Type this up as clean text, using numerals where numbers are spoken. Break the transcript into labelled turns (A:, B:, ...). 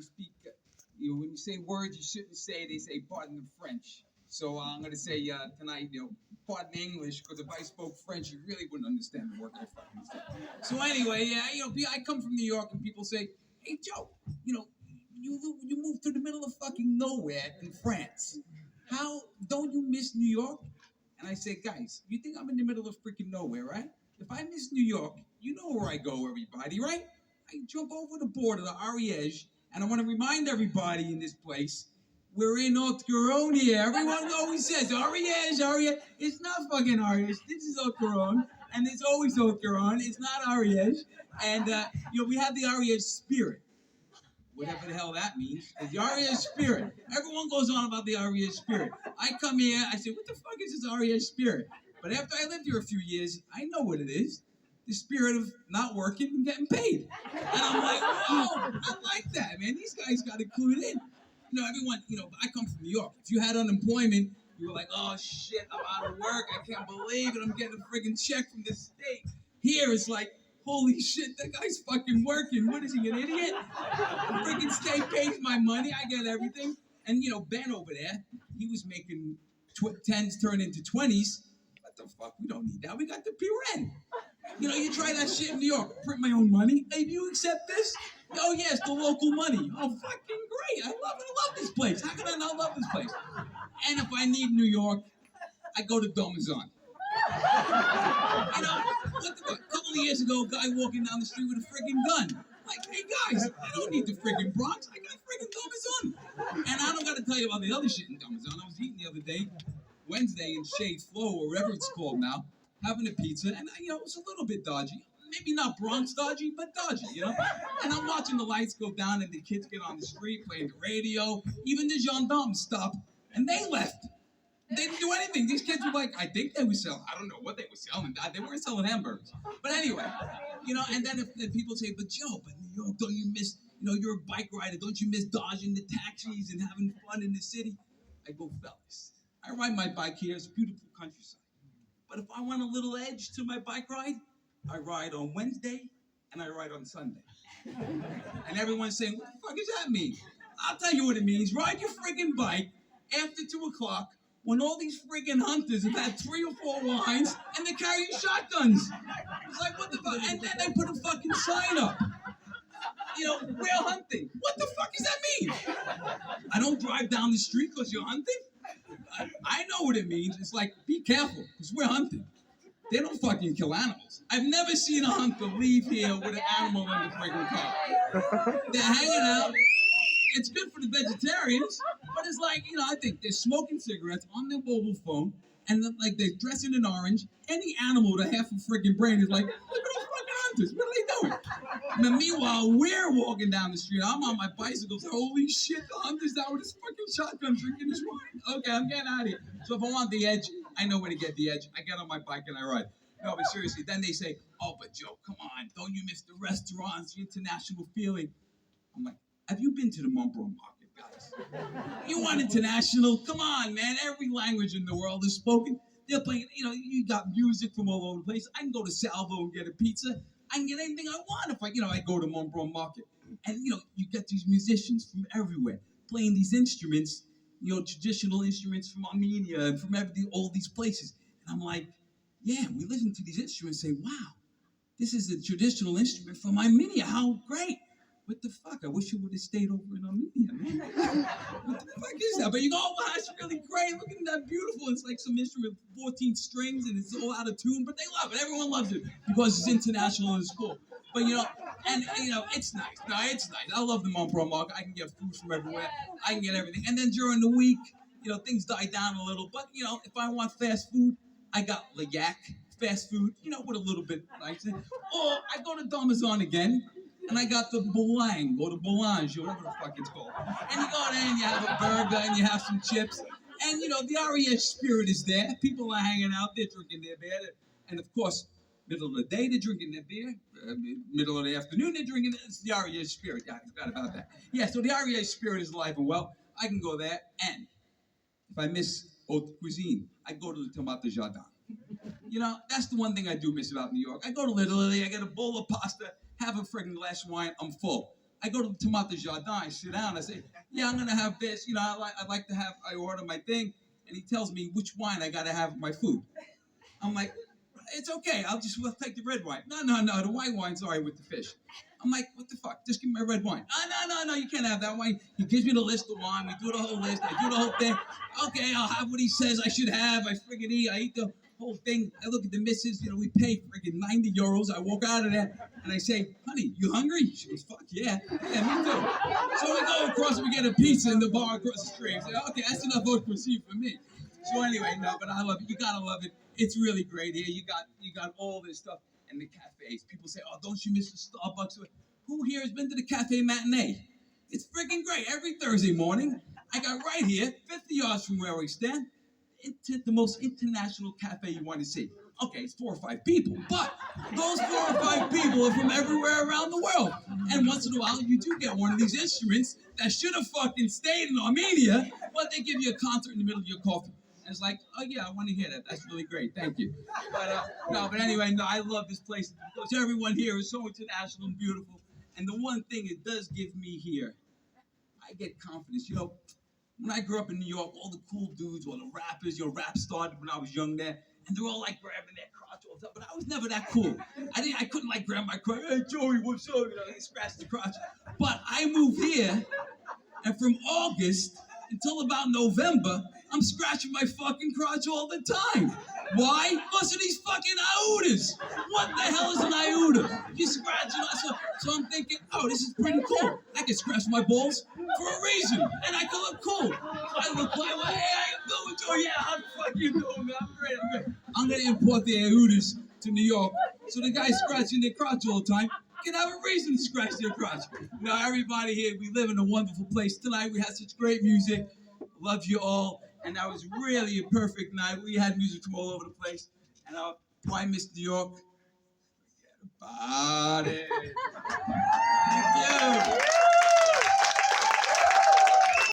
A: speak, when you say words you shouldn't say, they say pardon the French. So I'm going to say tonight, pardon English, because if I spoke French, you really wouldn't understand the word I fucking say. So anyway, I come from New York, and people say, hey, Joe, you moved to the middle of fucking nowhere in France. How don't you miss New York? And I say, guys, you think I'm in the middle of freaking nowhere, right? If I miss New York, you know where I go, everybody, right? I jump over the border to Ariège, and I want to remind everybody in this place, we're in North Carolina here. Everyone always says, Ariège, Ariège. It's not fucking Ariège. This is North Carolina, and it's always North Carolina. It's not Ariège. And, we have the Ariège spirit. Whatever the hell that means. It's the Ariège spirit. Everyone goes on about the Ariège spirit. I come here, I say, what the fuck is this Ariège spirit? But after I lived here a few years, I know what it is. The spirit of not working and getting paid. And I'm like, whoa, I like that, man. These guys got it clued in. Everyone, I come from New York. If you had unemployment, you were like, oh shit, I'm out of work. I can't believe it. I'm getting a friggin' check from the state. Here it's like, holy shit, that guy's fucking working. What is he, an idiot? The friggin' state pays my money. I get everything. And, Ben over there, he was making 10s turn into 20s. What the fuck? We don't need that. We got the PRN. You try that shit in New York. Print my own money. Hey, do you accept this? Oh, yes, the local money. Oh, fucking great. I love this place. How can I not love this place? And if I need New York, I go to Domazon. What the fuck? A couple of years ago, a guy walking down the street with a friggin' gun. Like, hey, guys, I don't need the friggin' Bronx. I got friggin' Domazon. And I don't got to tell you about the other shit in Domazon. I was eating the other day, Wednesday, in Shade Flow, or whatever it's called now, having a pizza, and, it was a little bit dodgy. Maybe not Bronx dodgy, but dodgy, And I'm watching the lights go down and the kids get on the street playing the radio. Even the gendarmes stopped, and they left. They didn't do anything. These kids were like, I think they were selling, I don't know what they were selling. They weren't selling hamburgers. But anyway, and then if people say, but Joe, but New York, don't you miss, you're a bike rider. Don't you miss dodging the taxis and having fun in the city? I go, fellas, I ride my bike here. It's beautiful countryside. But if I want a little edge to my bike ride, I ride on Wednesday and I ride on Sunday. And everyone's saying, what the fuck does that mean? I'll tell you what it means. Ride your friggin' bike after 2 o'clock when all these friggin' hunters have had 3 or 4 wines and they're carrying shotguns. It's like, what the fuck? And then they put a fucking sign up. We're hunting. What the fuck does that mean? I don't drive down the street because you're hunting? I know what it means. It's like, be careful, because we're hunting. They don't fucking kill animals. I've never seen a hunter leave here with an animal in the friggin' car. They're hanging out. It's good for the vegetarians, but it's like, I think they're smoking cigarettes on their mobile phone, and they're dressing in orange. Any animal with a half a friggin' brain is like, look at those fucking hunters. What are they doing? And meanwhile, we're walking down the street. I'm on my bicycle. Holy shit, the hunter's out with his fucking shotgun drinking his wine. Okay, I'm getting out of here. So if I want the edge, I know where to get the edge. I get on my bike and I ride. No, but seriously, then they say, oh, but Joe, come on. Don't you miss the restaurants, the international feeling? I'm like, have you been to the Monroe Market, guys? You want international? Come on, man. Every language in the world is spoken. They're playing, you got music from all over the place. I can go to Salvo and get a pizza. I can get anything I want if I go to Monroe Market. And, you get these musicians from everywhere playing these instruments, traditional instruments from Armenia and from all these places. And I'm like, yeah, we listen to these instruments and say, wow, this is a traditional instrument from Armenia. How great. What the fuck? I wish you would have stayed over in Armenia, man. What the fuck is that? But you go, oh, wow, it's really great. Look at that, beautiful. It's like some instrument with 14 strings and it's all out of tune, but they love it. Everyone loves it because it's international and it's cool. But, it's nice. No, it's nice. I love the Monroe Market. I can get food from everywhere. I can get everything. And then during the week, things die down a little. But, if I want fast food, I got Le Yak, fast food, with a little bit nicer. Or I go to Domazon again. And I got the Boulang, or the Boulange, or whatever the fuck it's called. And you go there and you have a burger and you have some chips. And, the Ariège spirit is there. People are hanging out there drinking their beer. And, of course, middle of the day, they're drinking their beer. Middle of the afternoon, they're drinking it. It's the Ariège spirit. Yeah, I forgot about that. Yeah, so the Ariège spirit is alive and well. I can go there. And if I miss haute cuisine, I go to the Tomate Jardin. That's the one thing I do miss about New York. I go to Little Italy, I get a bowl of pasta, have a friggin' glass of wine, I'm full. I go to the Tomate Jardin, I sit down, I say, yeah, I'm gonna have this, I'd like to have, I order my thing, and he tells me which wine I gotta have with my food. I'm like, it's okay, we'll take the red wine. No, the white wine's all right with the fish. I'm like, what the fuck? Just give me my red wine. No, you can't have that wine. He gives me the list of wine. We do the whole list. I do the whole thing. Okay, I'll have what he says I should have. I friggin' eat. I eat the whole thing. I look at the missus. We pay friggin' €90. I walk out of there and I say, honey, you hungry? She goes, fuck yeah. Yeah, me too. So we go across and we get a pizza in the bar across the street. I say, okay, that's enough haute cuisine for me. So anyway, no, but I love it. You gotta love it. It's really great here. You got all this stuff. And the cafes. People say, oh, don't you miss the Starbucks? Who here has been to the Cafe Matinee? It's freaking great. Every Thursday morning, I got right here, 50 yards from where we stand, the most international cafe you want to see. Okay, it's 4 or 5 people, but those 4 or 5 people are from everywhere around the world. And once in a while, you do get one of these instruments that should have fucking stayed in Armenia, but they give you a concert in the middle of your coffee. And it's like, oh yeah, I want to hear that. That's really great. Thank you. But anyway, I love this place. Because everyone here is so international and beautiful. And the one thing it does give me here, I get confidence. When I grew up in New York, all the cool dudes, all the rappers, rap started when I was young there. And they're all like grabbing their crotch all the time. But I was never that cool. I couldn't like grab my crotch. Hey, Joey, what's up? They scratch the crotch. But I moved here, and from August until about November, I'm scratching my fucking crotch all the time. Why? Because of these fucking iudas. What the hell is an iuda? You scratch it. So I'm thinking, oh, this is pretty cool. I can scratch my balls for a reason, and I can look cool. So I look like, well, hey, how you doing, Joe? Yeah, how the fuck you doing, man? I'm great. I'm gonna import the iudas to New York, so the guys scratching their crotch all the time can have a reason to scratch their crotch. Everybody here, we live in a wonderful place. Tonight we had such great music. Love you all. And that was really a perfect night. We had music from all over the place. And why miss New York? Forget about it.